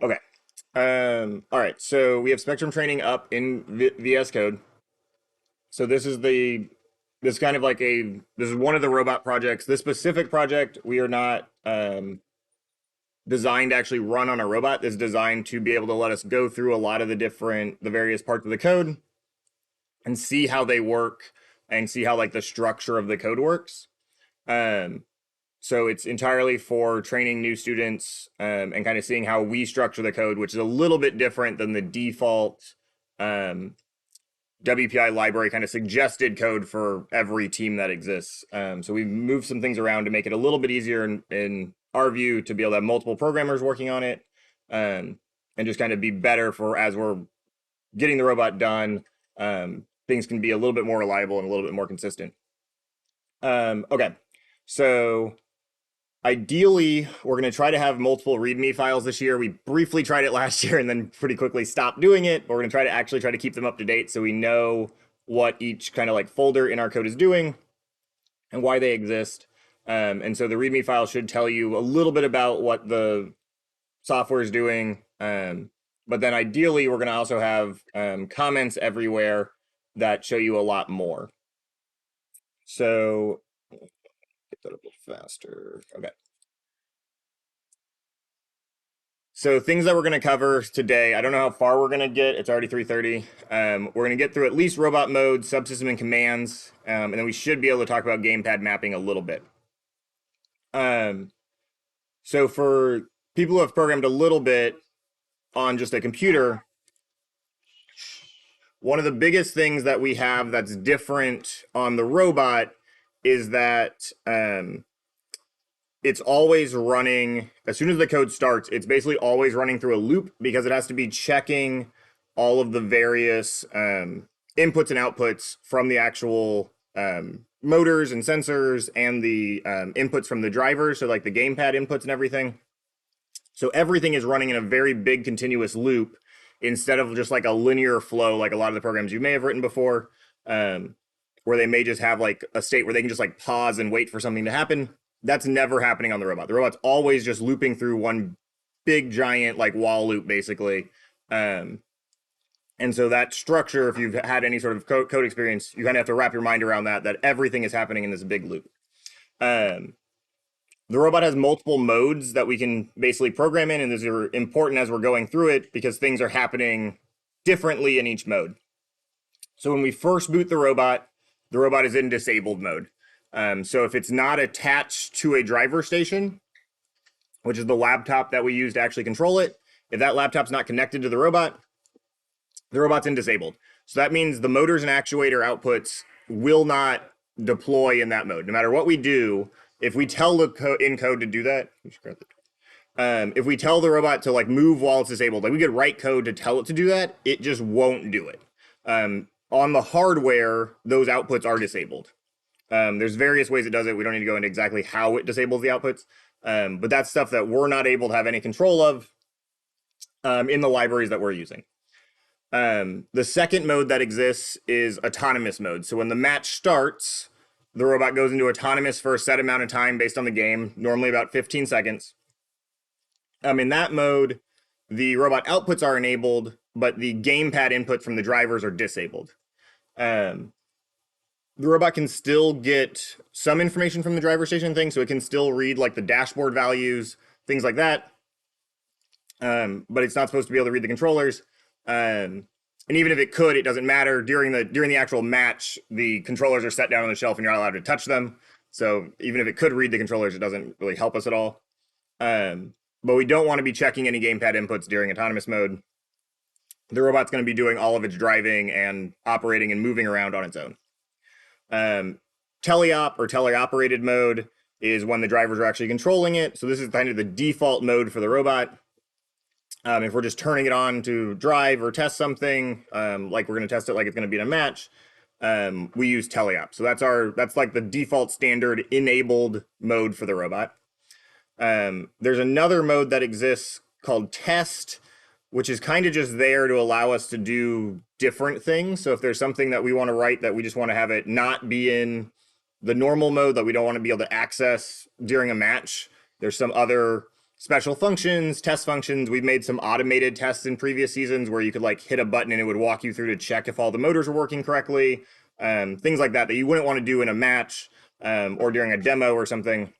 Okay. All right. So we have Spectrum training up in VS Code. So this is kind of like this is one of the robot projects. This specific project we are not designed to actually run on a robot. This is designed to be able to let us go through a lot of the various parts of the code and see how they work and see how like the structure of the code works. Um, so it's entirely for training new students and kind of seeing how we structure the code, which is a little bit different than the default um, WPI library kind of suggested code for every team that exists. So we've moved some things around to make it a little bit easier in our view to be able to have multiple programmers working on it and just kind of be better for as we're getting the robot done. Things can be a little bit more reliable and a little bit more consistent. Okay, so ideally, we're going to try to have multiple README files this year. We briefly tried it last year and then pretty quickly stopped doing it. But we're going to try to keep them up to date so we know what each kind of like folder in our code is doing and why they exist. And so the README file should tell you a little bit about what the software is doing. But then ideally, we're going to also have comments everywhere that show you a lot more. So get that up a little faster. Okay. So things that we're going to cover today, I don't know how far we're going to get. It's already 3:30. We're going to get through at least robot mode, subsystem and commands, and then we should be able to talk about gamepad mapping a little bit. So for people who have programmed a little bit on just a computer, one of the biggest things that we have that's different on the robot is that it's always running, as soon as the code starts, it's basically always running through a loop because it has to be checking all of the various inputs and outputs from the actual motors and sensors and the inputs from the drivers, so like the gamepad inputs and everything. So everything is running in a very big continuous loop instead of just like a linear flow, like a lot of the programs you may have written before, where they may just have like a state where they can just like pause and wait for something to happen. That's never happening on the robot. The robot's always just looping through one big giant like while loop basically. And so that structure, if you've had any sort of code experience, you kind of have to wrap your mind around that everything is happening in this big loop. The robot has multiple modes that we can basically program in, and these are important as we're going through it because things are happening differently in each mode. So when we first boot the robot is in disabled mode. So if it's not attached to a driver station, which is the laptop that we use to actually control it, if that laptop's not connected to the robot's in disabled. So that means the motors and actuator outputs will not deploy in that mode. No matter what we do, if we tell the in code to do that, if we tell the robot to like move while it's disabled, like we could write code to tell it to do that, it just won't do it. On the hardware, those outputs are disabled. There's various ways it does it. We don't need to go into exactly how it disables the outputs, but that's stuff that we're not able to have any control of in the libraries that we're using. The second mode that exists is autonomous mode. So when the match starts, the robot goes into autonomous for a set amount of time based on the game, normally about 15 seconds. In that mode, the robot outputs are enabled, but the gamepad inputs from the drivers are disabled. The robot can still get some information from the driver station thing, so it can still read like the dashboard values, things like that. But it's not supposed to be able to read the controllers. And even if it could, it doesn't matter. During the actual match, the controllers are set down on the shelf and you're not allowed to touch them. So even if it could read the controllers, it doesn't really help us at all. But we don't want to be checking any gamepad inputs during autonomous mode. The robot's going to be doing all of its driving and operating and moving around on its own. Teleop or teleoperated mode is when the drivers are actually controlling it. So this is kind of the default mode for the robot. If we're just turning it on to drive or test something, like we're going to test it like it's going to be in a match, we use teleop. So that's like the default standard enabled mode for the robot. There's another mode that exists called test, which is kind of just there to allow us to do different things. So if there's something that we want to write that we just want to have it not be in the normal mode that we don't want to be able to access during a match, there's some other special functions, test functions. We've made some automated tests in previous seasons where you could like hit a button and it would walk you through to check if all the motors are working correctly. Things like that you wouldn't want to do in a match or during a demo or something,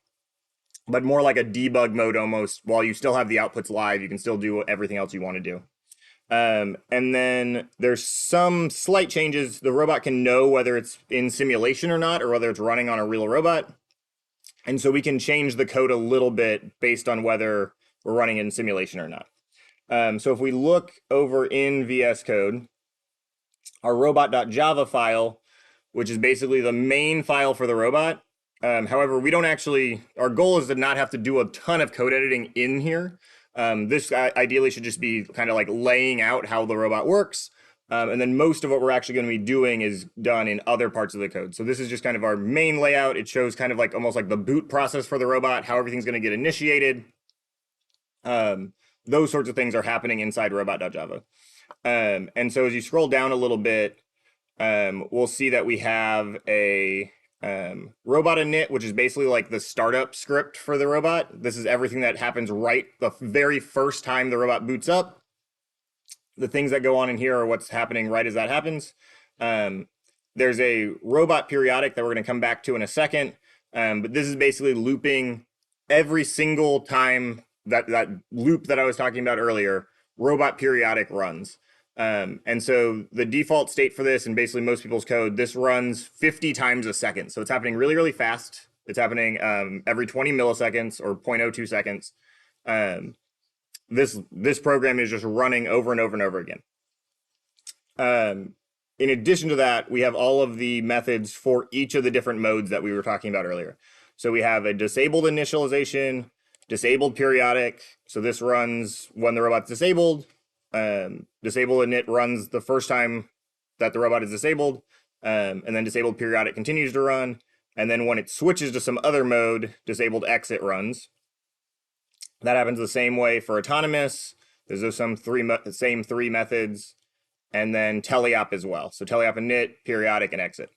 but more like a debug mode almost. While you still have the outputs live, you can still do everything else you want to do. And then there's some slight changes. The robot can know whether it's in simulation or not, or whether it's running on a real robot. And so we can change the code a little bit based on whether we're running in simulation or not. So if we look over in VS Code, our robot.java file, which is basically the main file for the robot. However, we don't actually, our goal is to not have to do a ton of code editing in here. This ideally should just be kind of like laying out how the robot works. And then most of what we're actually going to be doing is done in other parts of the code. So this is just kind of our main layout. It shows kind of like almost like the boot process for the robot, how everything's going to get initiated. Those sorts of things are happening inside robot.java. And so as you scroll down a little bit, we'll see that we have a robot init, which is basically like the startup script for the robot. This is everything that happens right the very first time the robot boots up. The things that go on in here are what's happening right as that happens. There's a robot periodic that we're going to come back to in a second, but this is basically looping every single time that loop that I was talking about earlier, robot periodic runs. And so the default state for this, and basically most people's code, this runs 50 times a second. So it's happening really, really fast. It's happening every 20 milliseconds or 0.02 seconds. This program is just running over and over and over again. In addition to that, we have all of the methods for each of the different modes that we were talking about earlier. So we have a disabled initialization, disabled periodic. So this runs when the robot's disabled. Disable init runs the first time that the robot is disabled, and then disabled periodic continues to run. And then when it switches to some other mode, disabled exit runs. That happens the same way for autonomous. There's those same three methods, and then teleop as well. So teleop init, periodic, and exit.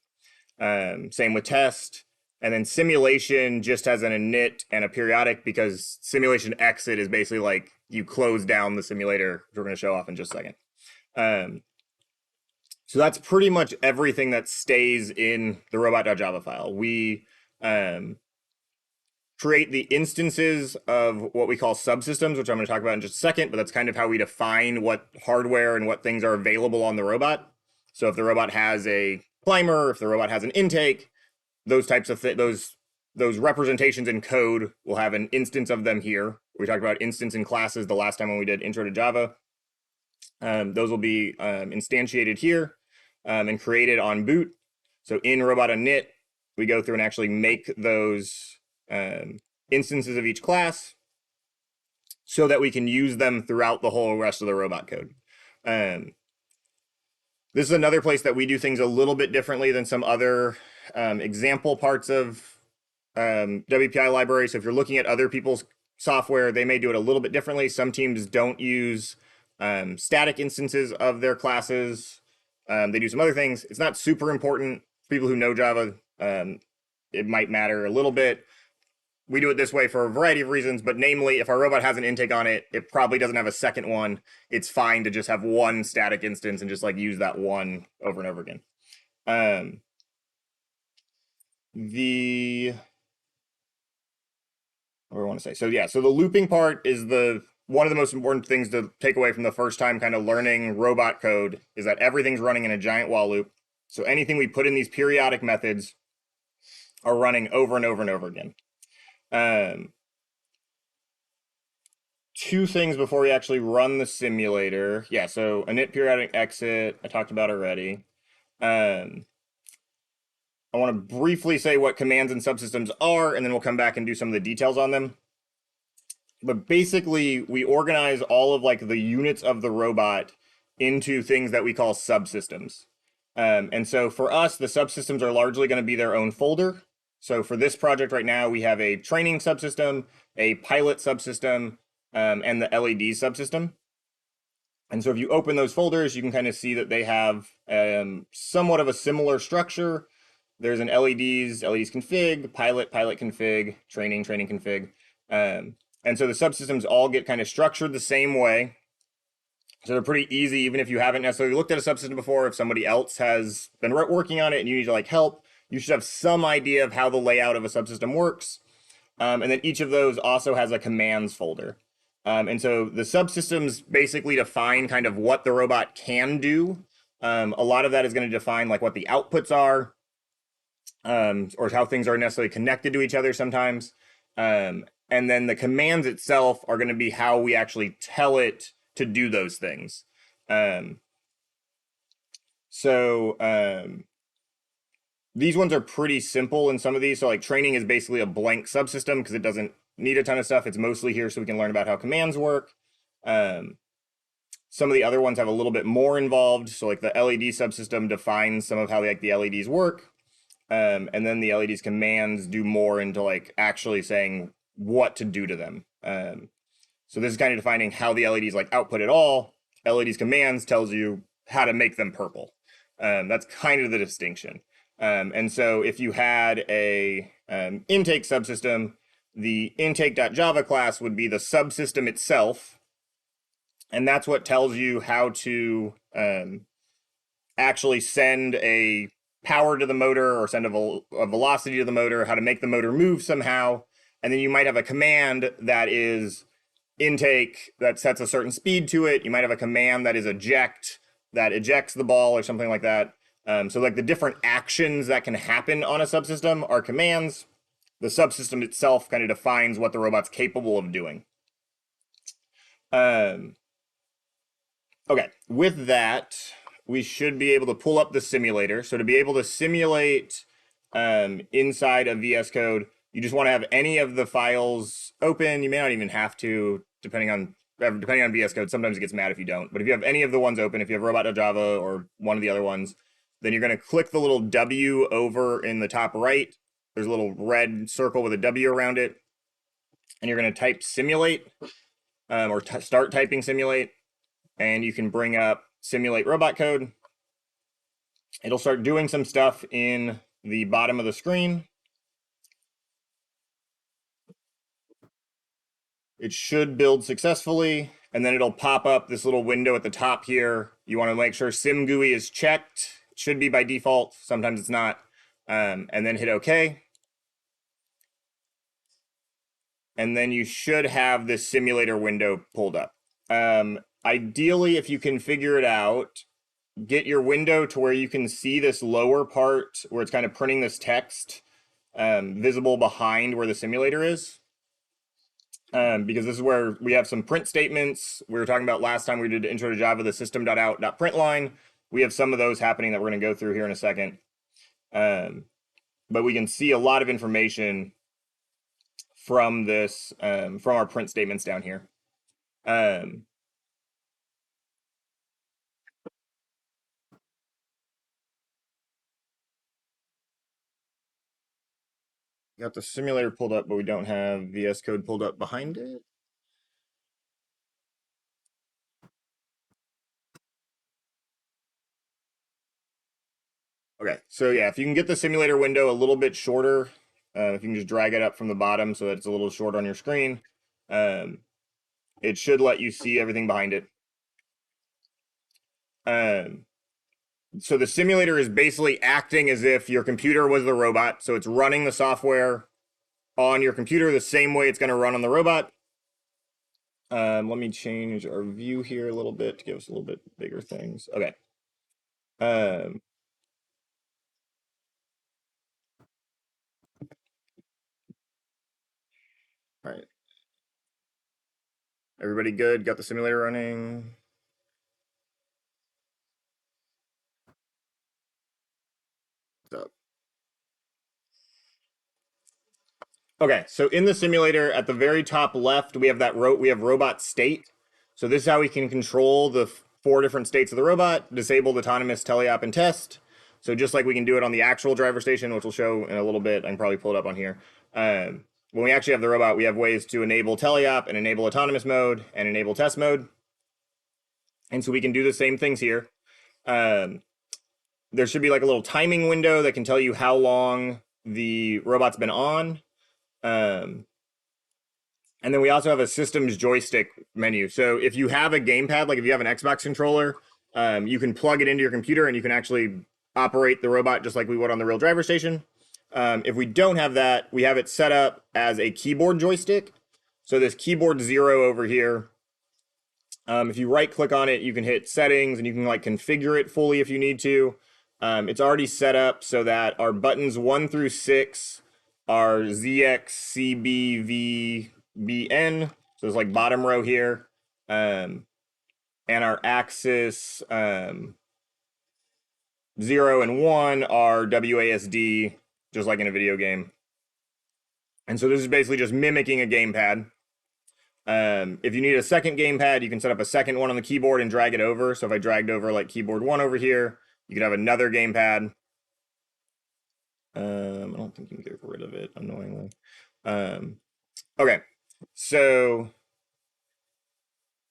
Same with test. And then simulation just has an init and a periodic, because simulation exit is basically like you close down the simulator, which we're going to show off in just a second. So that's pretty much everything that stays in the robot.java file. We create the instances of what we call subsystems, which I'm going to talk about in just a second, but that's kind of how we define what hardware and what things are available on the robot. So if the robot has a climber, if the robot has an intake, those types of those representations in code, we'll have an instance of them here. We talked about instance and classes the last time when we did Intro to Java. Those will be instantiated here and created on boot. So in robot init, we go through and actually make those instances of each class so that we can use them throughout the whole rest of the robot code. This is another place that we do things a little bit differently than some other example parts of WPI library. So if you're looking at other people's software, they may do it a little bit differently. Some teams don't use static instances of their classes. They do some other things. It's not super important. People who know Java, it might matter a little bit. We do it this way for a variety of reasons, but namely, if our robot has an intake on it, it probably doesn't have a second one. It's fine to just have one static instance and just like use that one over and over again. What do I want to say? So yeah, so the looping part is one of the most important things to take away from the first time kind of learning robot code is that everything's running in a giant while loop. So anything we put in these periodic methods are running over and over and over again. Two things before we actually run the simulator. Yeah, so init periodic exit, I talked about already. I want to briefly say what commands and subsystems are, and then we'll come back and do some of the details on them. But basically, we organize all of like the units of the robot into things that we call subsystems. And so for us, the subsystems are largely going to be their own folder. So for this project right now, we have a training subsystem, a pilot subsystem, and the LED subsystem. And so if you open those folders, you can kind of see that they have somewhat of a similar structure. There's an LEDs config, pilot config, training config. And so the subsystems all get kind of structured the same way. So they're pretty easy, even if you haven't necessarily looked at a subsystem before. If somebody else has been working on it and you need to like help, you should have some idea of how the layout of a subsystem works. And then each of those also has a commands folder. And so the subsystems basically define kind of what the robot can do. A lot of that is going to define like what the outputs are, or how things are necessarily connected to each other sometimes. And then the commands itself are going to be how we actually tell it to do those things. These ones are pretty simple in some of these. So like training is basically a blank subsystem because it doesn't need a ton of stuff. It's mostly here so we can learn about how commands work. Some of the other ones have a little bit more involved. So like the LED subsystem defines some of how like the LEDs work. And then the LEDs commands do more into like actually saying what to do to them. So this is kind of defining how the LEDs like output it all. LEDs commands tells you how to make them purple. That's kind of the distinction. And so if you had a intake subsystem, the intake.java class would be the subsystem itself. And that's what tells you how to actually send a power to the motor or send a velocity to the motor, how to make the motor move somehow. And then you might have a command that is intake that sets a certain speed to it. You might have a command that is eject that ejects the ball or something like that. So like the different actions that can happen on a subsystem are commands. The subsystem itself kind of defines what the robot's capable of doing. Okay, with that, we should be able to pull up the simulator. So to be able to simulate inside of VS Code, you just want to have any of the files open. You may not even have to, depending on VS Code. Sometimes it gets mad if you don't. But if you have any of the ones open, if you have robot.java or one of the other ones, then you're going to click the little W over in the top right. There's a little red circle with a W around it. And you're going to type simulate or start typing simulate. And you can bring up simulate robot code. It'll start doing some stuff in the bottom of the screen. It should build successfully, and then it'll pop up this little window at the top here. You want to make sure sim GUI is checked. It should be by default. Sometimes it's not. And then hit OK. And then you should have this simulator window pulled up. Ideally, if you can figure it out, get your window to where you can see this lower part where it's kind of printing this text visible behind where the simulator is. Because this is where we have some print statements. We were talking about last time we did intro to Java, the system.out.println. We have some of those happening that we're going to go through here in a second. But we can see a lot of information from this, from our print statements down here. Got the simulator pulled up, but we don't have VS Code pulled up behind it. Okay, so yeah, if you can get the simulator window a little bit shorter, if you can just drag it up from the bottom so that it's a little short on your screen, it should let you see everything behind it. So the simulator is basically acting as if your computer was the robot. So it's running the software on your computer the same way it's going to run on the robot. Let me change our view here a little bit to give us a little bit bigger things. Okay. All right. Everybody good? Got the simulator running? What's up? Okay, so in the simulator, at the very top left, we have robot state. So this is how we can control the 4 different states of the robot: disabled, autonomous, teleop, and test. So just like we can do it on the actual driver station, which we'll show in a little bit, I can probably pull it up on here. When we actually have the robot, we have ways to enable teleop and enable autonomous mode and enable test mode. And so we can do the same things here. There should be like a little timing window that can tell you how long the robot's been on. And And then we also have a systems joystick menu. So if you have a gamepad, like if you have an Xbox controller, you can plug it into your computer and you can actually operate the robot just like we would on the real driver station. If we don't have that, we have it set up as a keyboard joystick. So this keyboard 0 over here, if you right click on it, you can hit settings and you can like configure it fully if you need to. It's already set up so that our buttons 1 through 6 are ZX, CB, V, BN. So it's like bottom row here. And our axis 0 and 1 are WASD, just like in a video game. And so this is basically just mimicking a gamepad. If you need a second gamepad, you can set up a second one on the keyboard and drag it over. So if I dragged over like keyboard 1 over here, you could have another gamepad. I don't think you can get rid of it, annoyingly. Okay, so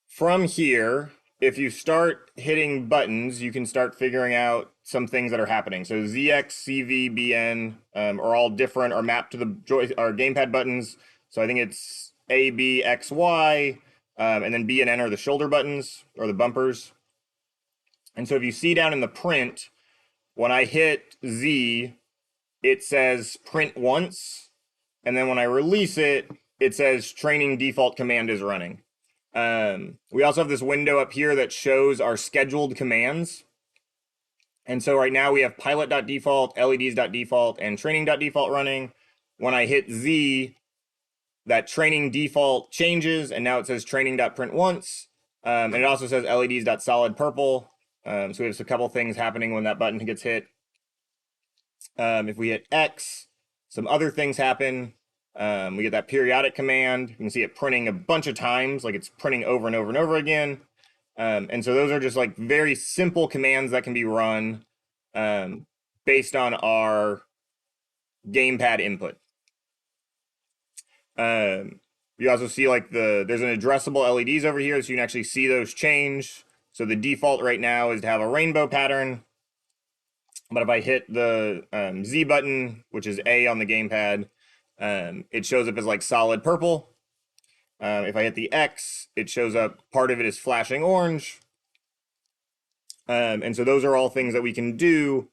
from here, if you start hitting buttons, you can start figuring out some things that are happening. So ZX, CV, BN are all different, are mapped to the gamepad buttons. So I think it's A, B, X, Y, and then B and N are the shoulder buttons, or the bumpers. And so if you see down in the print, when I hit Z, it says print once, and then when I release it, it says training default command is running. We also have this window up here that shows our scheduled commands. And so right now we have pilot.default, LEDs.default, and training.default running. When I hit Z, that training default changes, and now it says training.print once. And it also says LEDs.solid purple. So we have a couple things happening when that button gets hit. If we hit X, some other things happen. We get that periodic command. You can see it printing a bunch of times, like it's printing over and over and over again. And so those are just like very simple commands that can be run based on our gamepad input. You also see like there's an addressable LEDs over here, so you can actually see those change. So the default right now is to have a rainbow pattern. But if I hit the Z button, which is A on the gamepad, it shows up as like solid purple. If I hit the X, it shows up, part of it is flashing orange. And so those are all things that we can do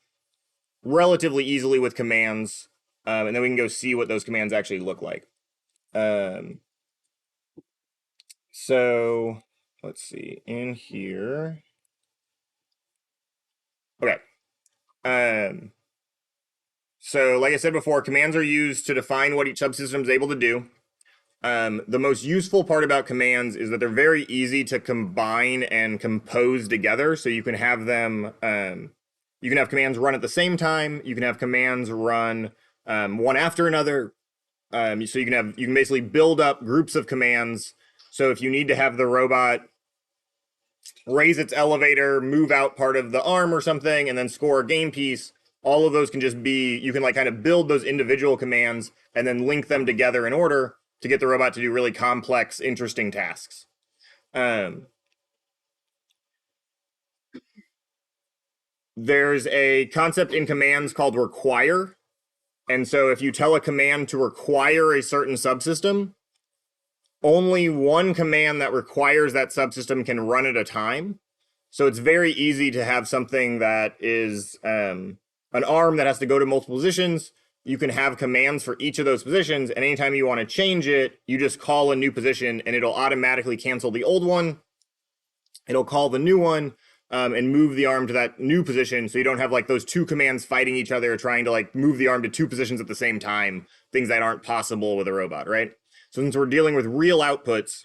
relatively easily with commands. And then we can go see what those commands actually look like. So let's see, in here. Okay. So like I said before, commands are used to define what each subsystem is able to do. The most useful part about commands is that they're very easy to combine and compose together. So you can have them, you can have commands run at the same time. You can have commands run one after another. So you can basically build up groups of commands. So if you need to have the robot raise its elevator, move out part of the arm or something, and then score a game piece, all of those can just be, you can like kind of build those individual commands and then link them together in order to get the robot to do really complex, interesting tasks. There's a concept in commands called require. And so if you tell a command to require a certain subsystem, only one command that requires that subsystem can run at a time. So it's very easy to have something that is an arm that has to go to multiple positions. You can have commands for each of those positions, and anytime you want to change it, you just call a new position, and it'll automatically cancel the old one. It'll call the new one and move the arm to that new position, so you don't have like those two commands fighting each other, trying to like move the arm to two positions at the same time, things that aren't possible with a robot, right? So since we're dealing with real outputs,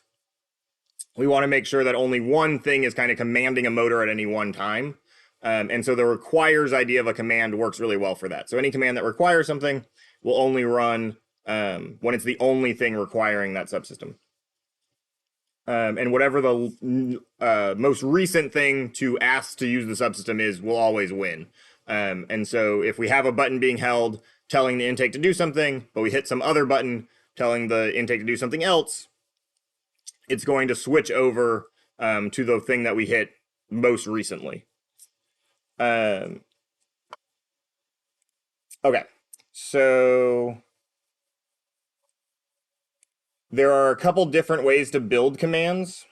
we want to make sure that only one thing is kind of commanding a motor at any one time. And so the requires idea of a command works really well for that. So any command that requires something will only run when it's the only thing requiring that subsystem. And whatever the most recent thing to ask to use the subsystem is will always win. And so if we have a button being held telling the intake to do something, but we hit some other button telling the intake to do something else, it's going to switch over to the thing that we hit most recently. Okay, so there are a couple different ways to build commands.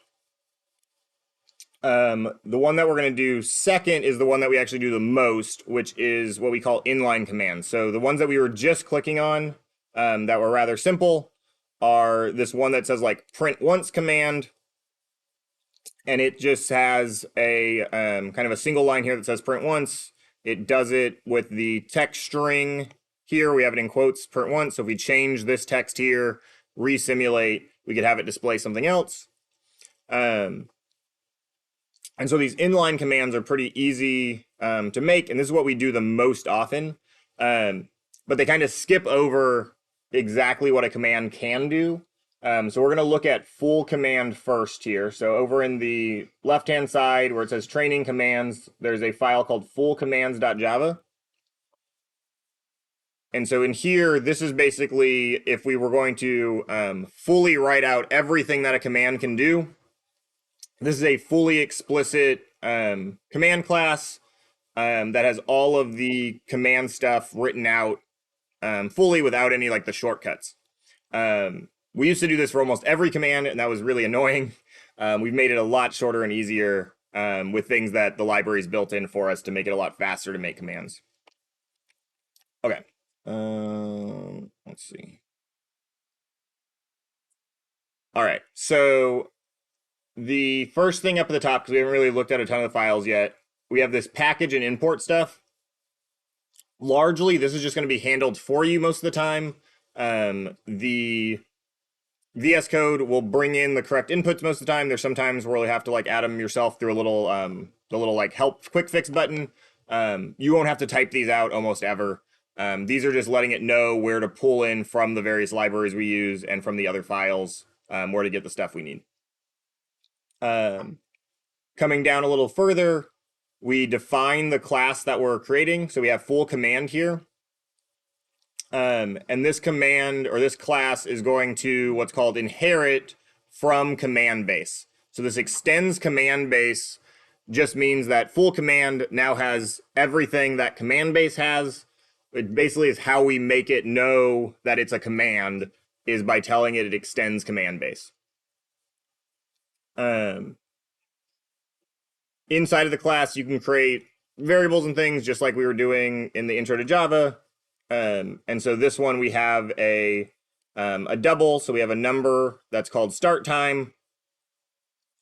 The one that we're going to do second is the one that we actually do the most, which is what we call inline commands. So the ones that we were just clicking on that were rather simple are this one that says like print once command. And it just has a kind of a single line here that says print once. It does it with the text string here. We have it in quotes, print once. So if we change this text here, resimulate, we could have it display something else. And so these inline commands are pretty easy to make, and this is what we do the most often. But they kind of skip over exactly what a command can do. So we're going to look at full command first here. So over in the left-hand side where it says training commands, there's a file called fullcommands.java. And so in here, this is basically if we were going to fully write out everything that a command can do. This is a fully explicit command class that has all of the command stuff written out fully without any like the shortcuts. We used to do this for almost every command, and that was really annoying. We've made it a lot shorter and easier with things that the library's built in for us to make it a lot faster to make commands. Okay. Let's see. All right. So the first thing up at the top, because we haven't really looked at a ton of the files yet, we have this package and import stuff. Largely, this is just going to be handled for you most of the time. The VS Code will bring in the correct inputs most of the time. There's sometimes where you'll have to like add them yourself through a little the little like help quick fix button. You won't have to type these out almost ever. These are just letting it know where to pull in from the various libraries we use and from the other files where to get the stuff we need. Coming down a little further, we define the class that we're creating. So we have full command here. And this command or this class is going to what's called inherit from command base. So this extends command base just means that full command now has everything that command base has. It basically is how we make it know that it's a command is by telling it extends command base. Inside of the class, you can create variables and things just like we were doing in the intro to Java. And so this one we have a double, so we have a number that's called start time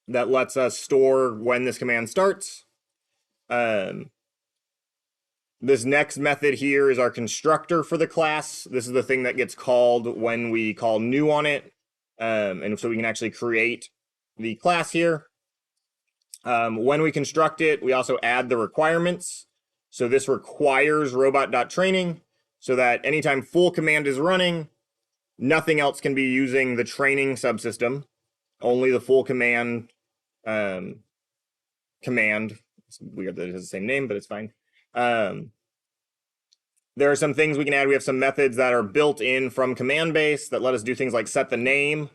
that lets us store when this command starts. This next method here is our constructor for the class. This is the thing that gets called when we call new on it. And so we can actually create the class here. When we construct it, we also add the requirements. So this requires robot.training. So that anytime full command is running, nothing else can be using the training subsystem, only the full command command. It's weird that it has the same name, but it's fine. There are some things we can add. We have some methods that are built in from command base that let us do things like set the name.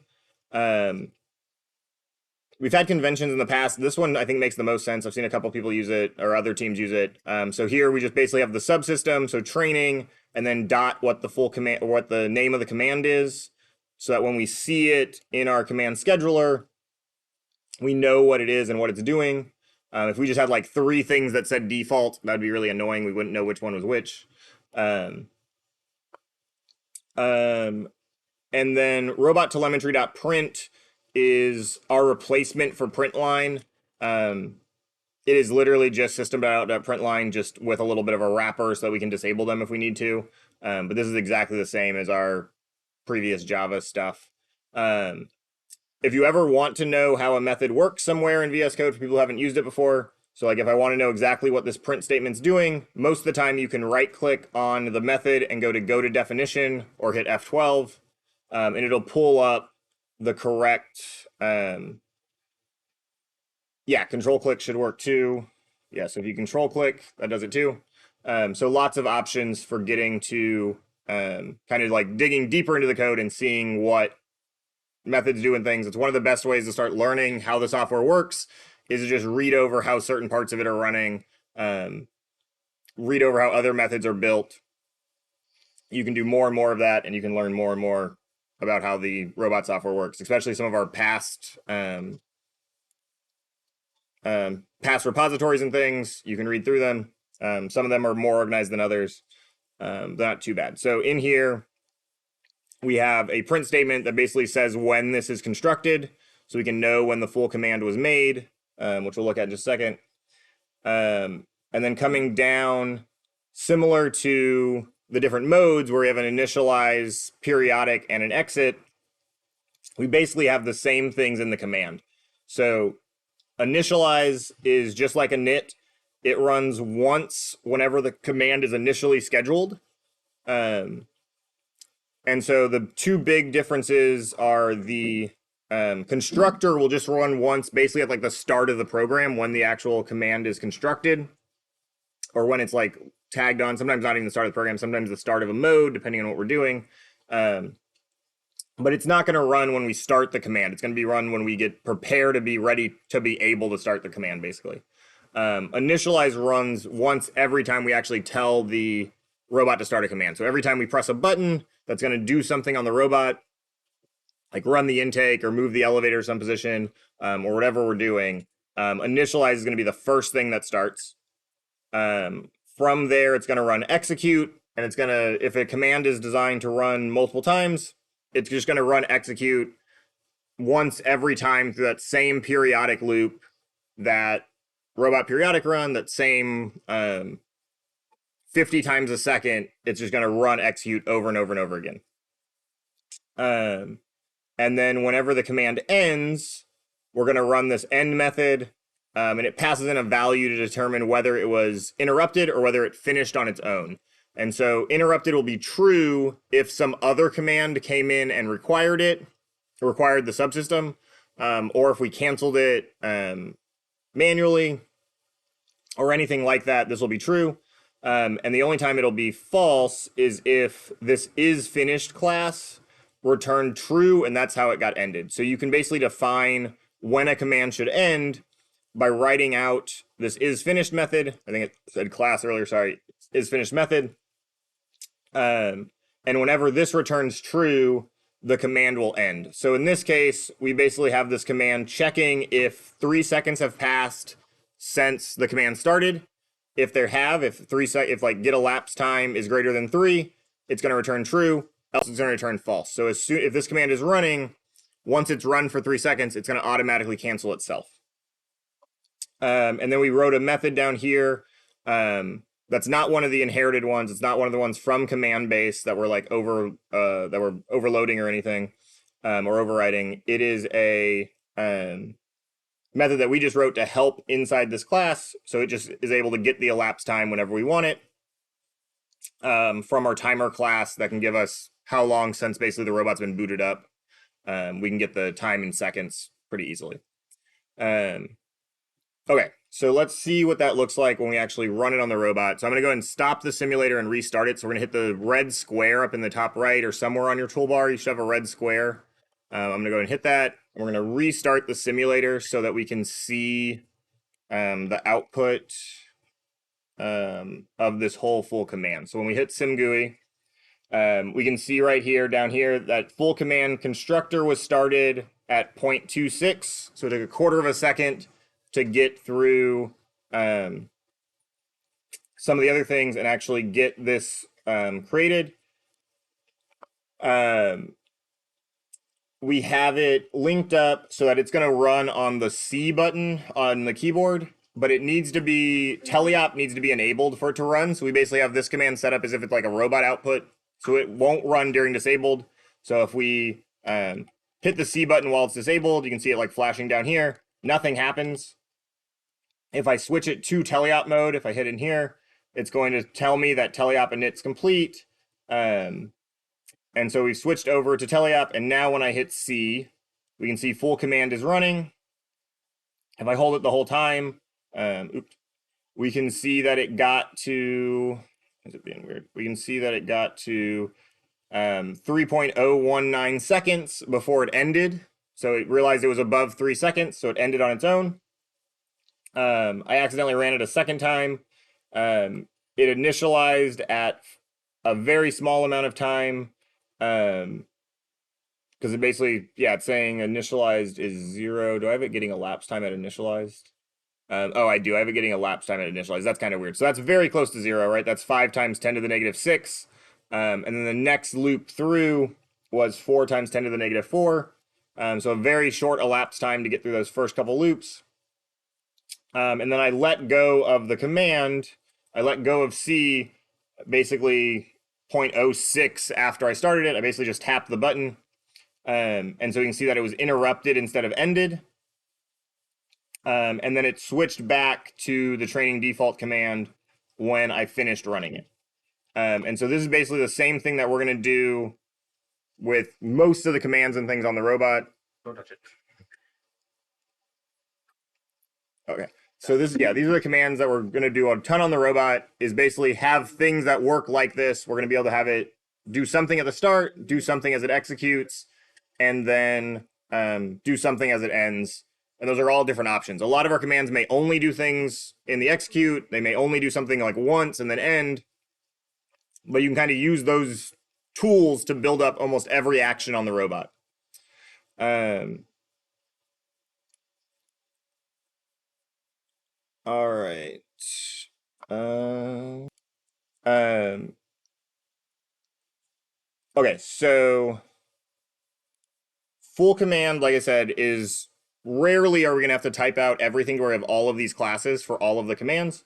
We've had conventions in the past. This one I think makes the most sense. I've seen a couple people use it or other teams use it. So here we just basically have the subsystem, so training, and then dot what the full command or what the name of the command is, so that when we see it in our command scheduler, we know what it is and what it's doing. If we just had like 3 things that said default, that'd be really annoying. We wouldn't know which one was which. And then robot telemetry.print is our replacement for print line. It is literally just system.out.println just with a little bit of a wrapper so that we can disable them if we need to. But this is exactly the same as our previous Java stuff. If you ever want to know how a method works somewhere in VS Code for people who haven't used it before, so like if I want to know exactly what this print statement's doing, most of the time you can right click on the method and go to definition or hit F12, and it'll pull up the correct, control click should work too. Yeah, so if you control click, that does it too. So lots of options for getting to kind of like digging deeper into the code and seeing what methods do and things. It's one of the best ways to start learning how the software works is to just read over how certain parts of it are running, read over how other methods are built. You can do more and more of that, and you can learn more and more about how the robot software works, especially some of our past past repositories and things. You can read through them. Some of them are more organized than others. They're not too bad. So in here, we have a print statement that basically says when this is constructed, so we can know when the full command was made, which we'll look at in just a second. And then coming down, similar to the different modes where we have an initialize, periodic, and an exit, we basically have the same things in the command. So initialize is just like a init. It runs once whenever the command is initially scheduled. And so the two big differences are the constructor will just run once, basically at like the start of the program when the actual command is constructed, or when it's like tagged on, sometimes not even the start of the program, sometimes the start of a mode, depending on what we're doing. But it's not going to run when we start the command. It's going to be run when we get prepared to be ready to be able to start the command, basically. Initialize runs once every time we actually tell the robot to start a command. So every time we press a button that's going to do something on the robot, like run the intake or move the elevator to some position, or whatever we're doing, initialize is going to be the first thing that starts. From there, it's going to run execute, and it's going to, if a command is designed to run multiple times, it's just going to run execute once every time through that same periodic loop, that robot periodic run, that same 50 times a second. It's just going to run execute over and over and over again. And then whenever the command ends, we're going to run this end method, and it passes in a value to determine whether it was interrupted or whether it finished on its own. And so interrupted will be true if some other command came in and required the subsystem, or if we canceled it manually or anything like that, this will be true. And the only time it'll be false is if this is finished class returned true, and that's how it got ended. So you can basically define when a command should end by writing out this is finished method. I think it said class earlier, sorry, is finished method. And whenever this returns true, the command will end. So in this case, we basically have this command checking if 3 seconds have passed since the command started. If there have, if like get elapsed time is greater than 3, it's going to return true, else it's going to return false. So as soon if this command is running, once it's run for 3 seconds, it's going to automatically cancel itself. And then we wrote a method down here that's not one of the inherited ones. It's not one of the ones from command base that were like that were overloading or anything, or overriding. It is a method that we just wrote to help inside this class, so it just is able to get the elapsed time whenever we want it from our timer class that can give us how long since basically the robot's been booted up. We can get the time in seconds pretty easily. Okay, so let's see what that looks like when we actually run it on the robot. So I'm going to go ahead and stop the simulator and restart it. So we're going to hit the red square up in the top right or somewhere on your toolbar. You should have a red square. I'm going to go ahead and hit that. And we're going to restart the simulator so that we can see the output of this whole full command. So when we hit SimGUI, we can see right here, down here, that full command constructor was started at 0.26. So it took a quarter of a second to get through some of the other things and actually get this created. We have it linked up so that it's going to run on the C button on the keyboard, but it needs to be, teleop needs to be enabled for it to run. So we basically have this command set up as if it's like a robot output, so it won't run during disabled. So if we hit the C button while it's disabled, you can see it like flashing down here. Nothing happens. If I switch it to teleop mode, if I hit in here, it's going to tell me that teleop init's complete. And so we've switched over to teleop, and now when I hit C, we can see full command is running. If I hold it the whole time, we can see that it got to, is it being weird? We can see that it got to 3.019 seconds before it ended. So it realized it was above 3 seconds, so it ended on its own. I accidentally ran it a second time. It initialized at a very small amount of time. because it basically, yeah, it's saying initialized is 0. Do I have it getting elapsed time at initialized? Oh, I do. I have it getting elapsed time at initialized. That's kind of weird. So that's very close to 0, right? That's 5 times 10 to the negative 6. And then the next loop through was 4 times 10 to the negative 4. So a very short elapsed time to get through those first couple loops. And then I let go of the command. I let go of C basically 0.06 after I started it. I basically just tapped the button. And so you can see that it was interrupted instead of ended. And then it switched back to the training default command when I finished running it. And so this is basically the same thing that we're going to do with most of the commands and things on the robot. Don't touch it. Okay. So this, yeah, these are the commands that we're going to do a ton on the robot, is basically have things that work like this. We're going to be able to have it do something at the start, do something as it executes, and then do something as it ends. And those are all different options. A lot of our commands may only do things in the execute. They may only do something like once and then end. But you can kind of use those tools to build up almost every action on the robot. All right. Okay, so full command, like I said, is rarely are we going to have to type out everything where we have all of these classes for all of the commands.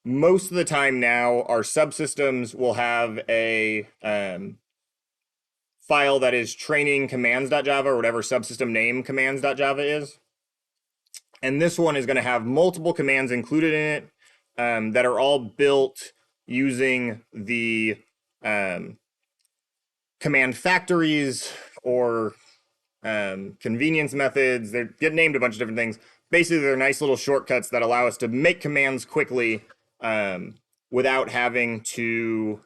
Most of the time now, our subsystems will have a file that is training commands.java or whatever subsystem name commands.java is. And this one is going to have multiple commands included in it that are all built using the command factories or convenience methods. They get named a bunch of different things. Basically, they're nice little shortcuts that allow us to make commands quickly without having to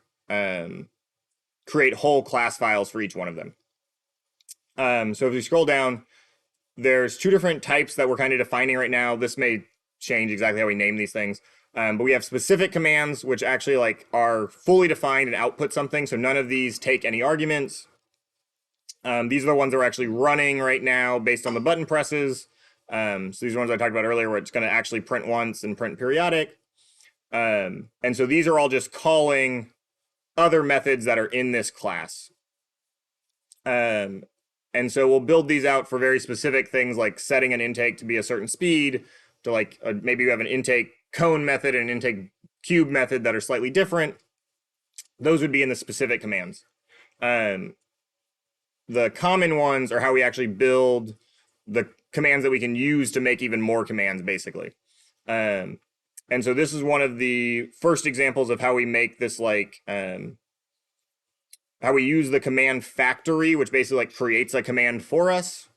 create whole class files for each one of them. So if we scroll down, there's two different types that we're kind of defining right now. This may change exactly how we name these things. But we have specific commands, which actually like are fully defined and output something. So none of these take any arguments. These are the ones that are actually running right now based on the button presses. So these are ones I talked about earlier where it's going to actually print once and print periodic. And so these are all just calling other methods that are in this class. And so we'll build these out for very specific things like setting an intake to be a certain speed, to like maybe you have an intake cone method and an intake cube method that are slightly different. Those would be in the specific commands. The common ones are how we actually build the commands that we can use to make even more commands, basically. And so this is one of the first examples of how we make this like how we use the command factory, which basically like creates a command for us.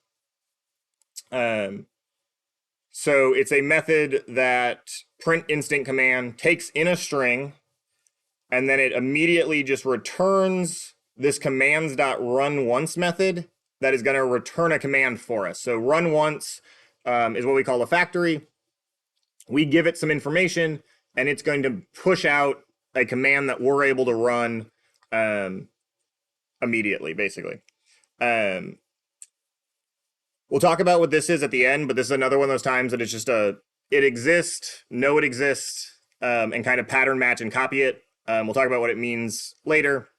So it's a method that print instant command takes in a string, and then it immediately just returns this commands.runOnce method that is going to return a command for us. So run once is what we call a factory. We give it some information, and it's going to push out a command that we're able to run immediately, basically. We'll talk about what this is at the end, but this is another one of those times that it's just it exists, know it exists, and kind of pattern match and copy it. We'll talk about what it means later.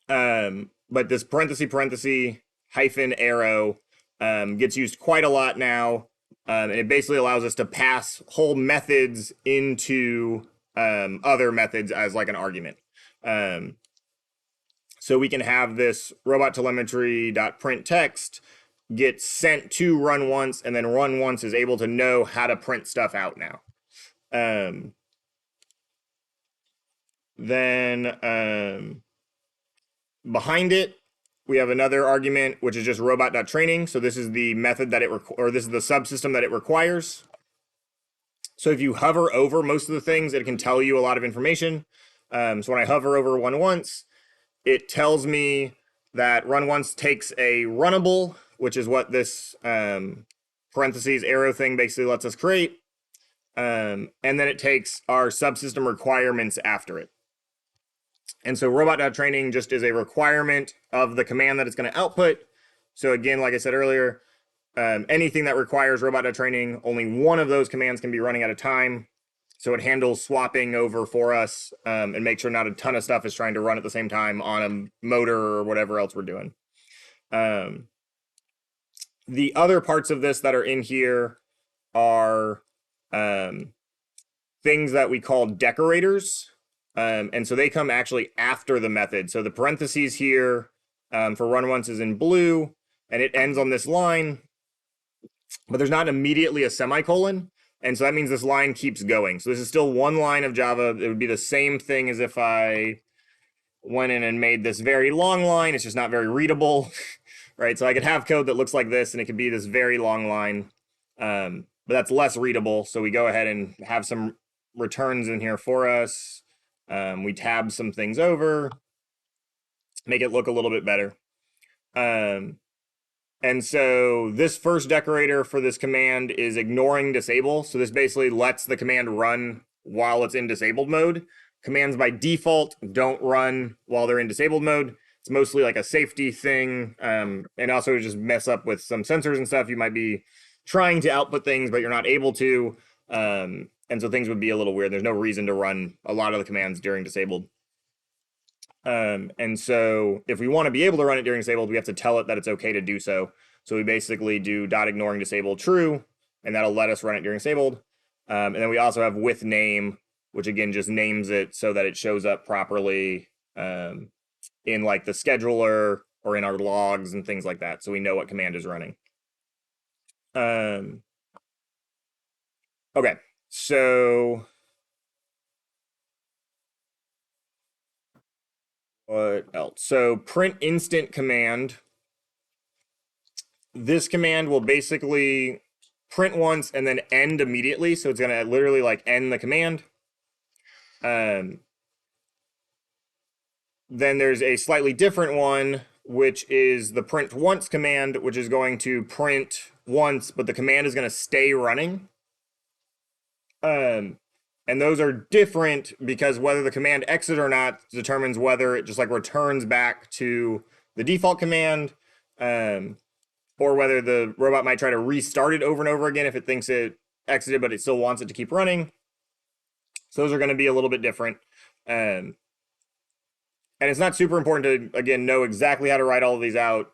But this parenthesis hyphen arrow gets used quite a lot now. And it basically allows us to pass whole methods into other methods as like an argument. So we can have this robot telemetry.print text get sent to run once, and then run once is able to know how to print stuff out now. Then behind it, we have another argument, which is just robot.training. So this is the method that this is the subsystem that it requires. So if you hover over most of the things, it can tell you a lot of information. So when I hover over run once, it tells me that run once takes a runnable, which is what this parentheses arrow thing basically lets us create. And then it takes our subsystem requirements after it. And so robot.training just is a requirement of the command that it's going to output. So again, like I said earlier, anything that requires robot.training, only one of those commands can be running at a time. So it handles swapping over for us and make sure not a ton of stuff is trying to run at the same time on a motor or whatever else we're doing. The other parts of this that are in here are things that we call decorators. And so they come actually after the method. So the parentheses here for run once is in blue, and it ends on this line, but there's not immediately a semicolon. And so that means this line keeps going. So this is still one line of Java. It would be the same thing as if I went in and made this very long line. It's just not very readable, right? So I could have code that looks like this, and it could be this very long line, but that's less readable. So we go ahead and have some returns in here for us. We tab some things over, make it look a little bit better. And so this first decorator for this command is ignoring disable. So this basically lets the command run while it's in disabled mode. Commands by default don't run while they're in disabled mode. It's mostly like a safety thing, and also just mess up with some sensors and stuff. You might be trying to output things, but you're not able to. And so things would be a little weird. There's no reason to run a lot of the commands during disabled. And so if we want to be able to run it during disabled, we have to tell it that it's okay to do so. So we basically do .ignoring disable true, and that'll let us run it during disabled. And then we also have with name, which again just names it so that it shows up properly in like the scheduler or in our logs and things like that. So we know what command is running. Okay, so what else? So print instant command. This command will basically print once and then end immediately. So it's going to literally like end the command. Then there's a slightly different one, which is the print once command, which is going to print once, but the command is going to stay running. And those are different because whether the command exit or not determines whether it just like returns back to the default command, or whether the robot might try to restart it over and over again if it thinks it exited, but it still wants it to keep running. So those are going to be a little bit different. And it's not super important to, again, know exactly how to write all of these out.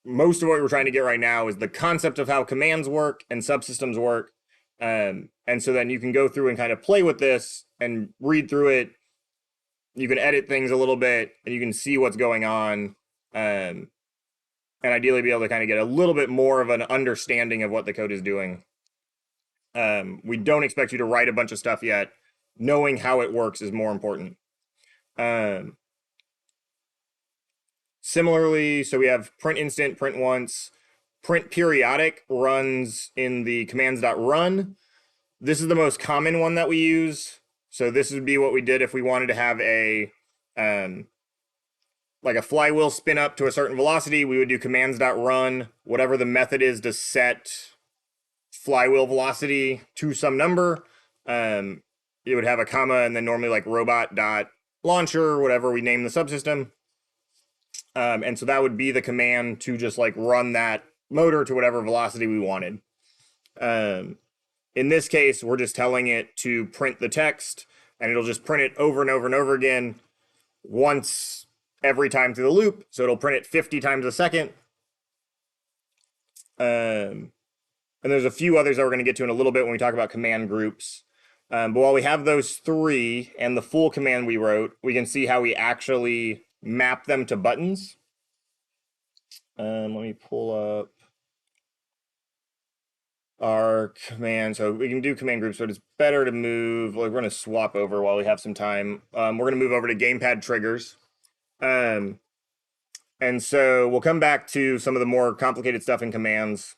Most of what we're trying to get right now is the concept of how commands work and subsystems work. And so then you can go through and kind of play with this and read through it. You can edit things a little bit and you can see what's going on. And ideally be able to kind of get a little bit more of an understanding of what the code is doing. We don't expect you to write a bunch of stuff yet. Knowing how it works is more important. Similarly, so we have print instant, print once. Print periodic runs in the commands.run. This is the most common one that we use. So this would be what we did if we wanted to have a like a flywheel spin up to a certain velocity. We would do commands.run, whatever the method is to set flywheel velocity to some number. It would have a comma and then normally like robot.launcher, whatever we name the subsystem. And so that would be the command to just like run that motor to whatever velocity we wanted. In this case, we're just telling it to print the text, and it'll just print it over and over and over again once every time through the loop. So it'll print it 50 times a second. And there's a few others that we're going to get to in a little bit when we talk about command groups. But while we have those three and the full command we wrote, we can see how we actually map them to buttons. Let me pull up our command. So we can do command groups, but it's better to move. Like we're going to swap over while we have some time. We're going to move over to gamepad triggers. And so we'll come back to some of the more complicated stuff in commands.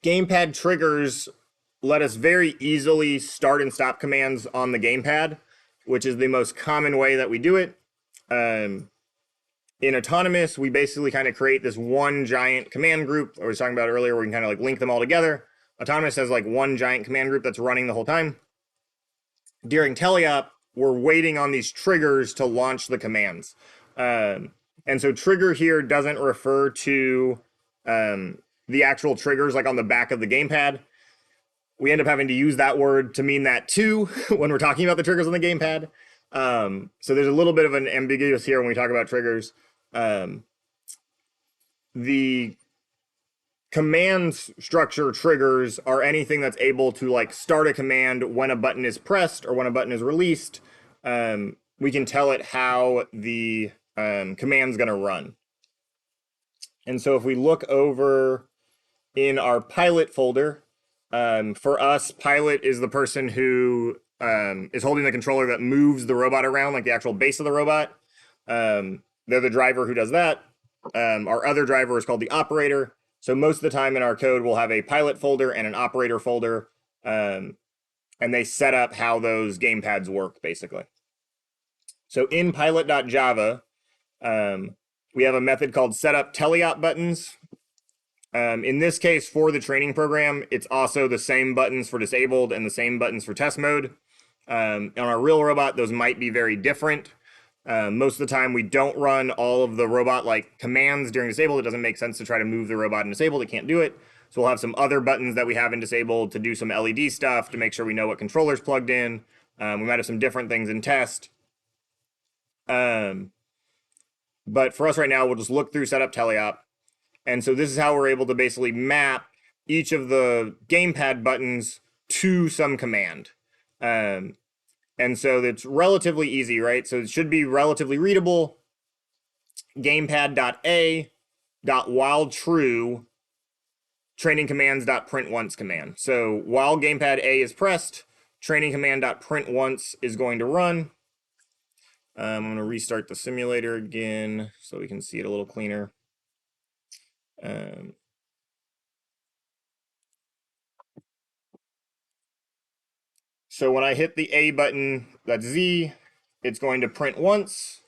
Gamepad triggers let us very easily start and stop commands on the gamepad, which is the most common way that we do it. In Autonomous, we basically kind of create this one giant command group I was talking about earlier, where we can kind of like link them all together. Autonomous has like one giant command group that's running the whole time. During teleop, we're waiting on these triggers to launch the commands. And so trigger here doesn't refer to the actual triggers like on the back of the gamepad. We end up having to use that word to mean that too when we're talking about the triggers on the gamepad. So there's a little bit of an ambiguous here when we talk about triggers. The command structure triggers are anything that's able to like start a command when a button is pressed or when a button is released. We can tell it how the command's going to run. And so if we look over in our pilot folder, for us, pilot is the person who is holding the controller that moves the robot around, like the actual base of the robot. They're the driver who does that. Our other driver is called the operator. So most of the time in our code, we'll have a pilot folder and an operator folder, and they set up how those gamepads work, basically. So in pilot.java, we have a method called setup teleop buttons. In this case, for the training program, it's also the same buttons for disabled and the same buttons for test mode. On our real robot, those might be very different. Most of the time, we don't run all of the robot-like commands during disabled. It doesn't make sense to try to move the robot in disabled. It can't do it. So we'll have some other buttons that we have in disabled to do some LED stuff to make sure we know what controller's plugged in. We might have some different things in test. But for us right now, we'll just look through setup teleop. And so this is how we're able to basically map each of the gamepad buttons to some command. And so it's relatively easy, right? So it should be relatively readable. Gamepad.a.while true training commands.print once command. So while gamepad A is pressed, training command.print once is going to run. I'm going to restart the simulator again so we can see it a little cleaner. So when I hit the A button, that's Z, it's going to print once.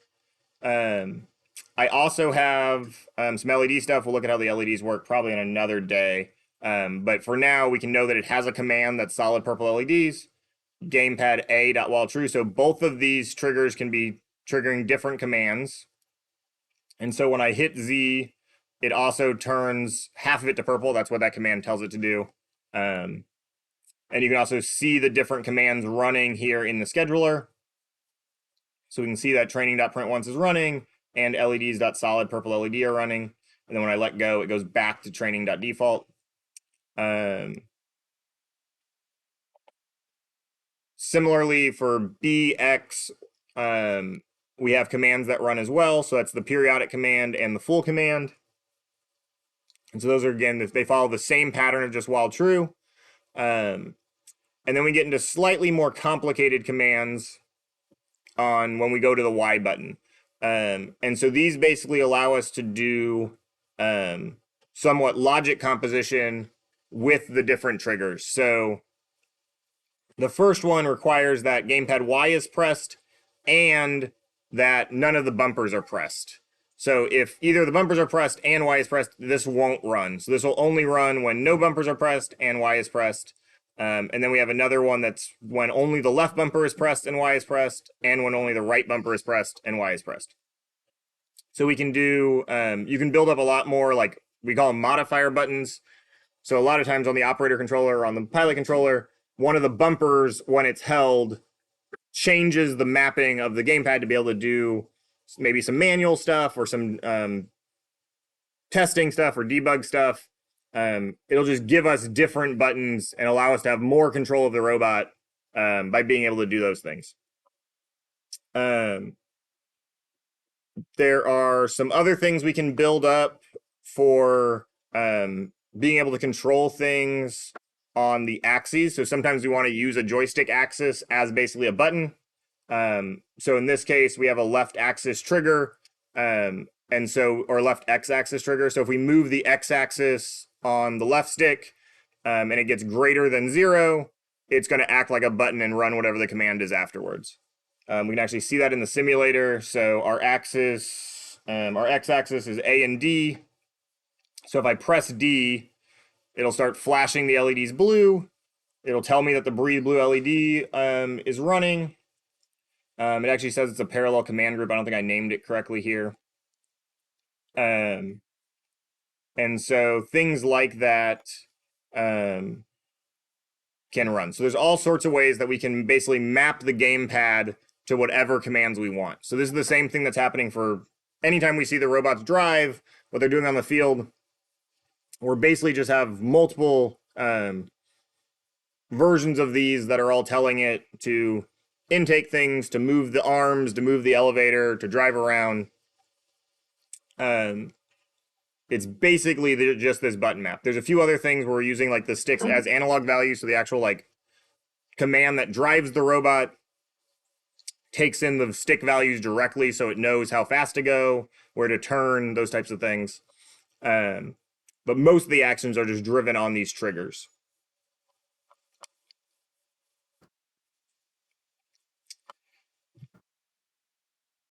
I also have some LED stuff. We'll look at how the LEDs work probably on another day. But for now, we can know that it has a command that's solid purple LEDs, gamepad A.while true. So both of these triggers can be triggering different commands. And so when I hit Z, it also turns half of it to purple. That's what that command tells it to do. And you can also see the different commands running here in the scheduler. So we can see that training.print once is running and LEDs.solid purple LED are running. And then when I let go, it goes back to training.default. Similarly for BX, we have commands that run as well. So that's the periodic command and the full command. And so those are, again, they follow the same pattern of just while true. And then we get into slightly more complicated commands on when we go to the Y button. And so these basically allow us to do somewhat logic composition with the different triggers. So the first one requires that gamepad Y is pressed and that none of the bumpers are pressed. So if either the bumpers are pressed and Y is pressed, this won't run. So this will only run when no bumpers are pressed and Y is pressed. And then we have another one that's when only the left bumper is pressed and Y is pressed, and when only the right bumper is pressed and Y is pressed. So we can do, you can build up a lot more, like we call them modifier buttons. So a lot of times on the operator controller or on the pilot controller, one of the bumpers, when it's held, changes the mapping of the gamepad to be able to do maybe some manual stuff or some testing stuff or debug stuff. It'll just give us different buttons and allow us to have more control of the robot by being able to do those things. There are some other things we can build up for being able to control things on the axes. So sometimes we want to use a joystick axis as basically a button. So in this case, we have a left axis trigger, or left x-axis trigger. So if we move the x-axis on the left stick and it gets greater than 0, it's going to act like a button and run whatever the command is afterwards. We can actually see that in the simulator. So our axis, our x-axis is A and D. So if I press D, it'll start flashing the LEDs blue. It'll tell me that the breathe blue LED is running. It actually says it's a parallel command group. I don't think I named it correctly here. And so things like that can run. So there's all sorts of ways that we can basically map the gamepad to whatever commands we want. So this is the same thing that's happening for anytime we see the robots drive, what they're doing on the field. We're basically just have multiple versions of these that are all telling it to intake things, to move the arms, to move the elevator, to drive around. It's basically just this button map. There's a few other things where we're using like the sticks as analog values, so the actual like command that drives the robot takes in the stick values directly, so it knows how fast to go, where to turn, those types of things. But most of the actions are just driven on these triggers.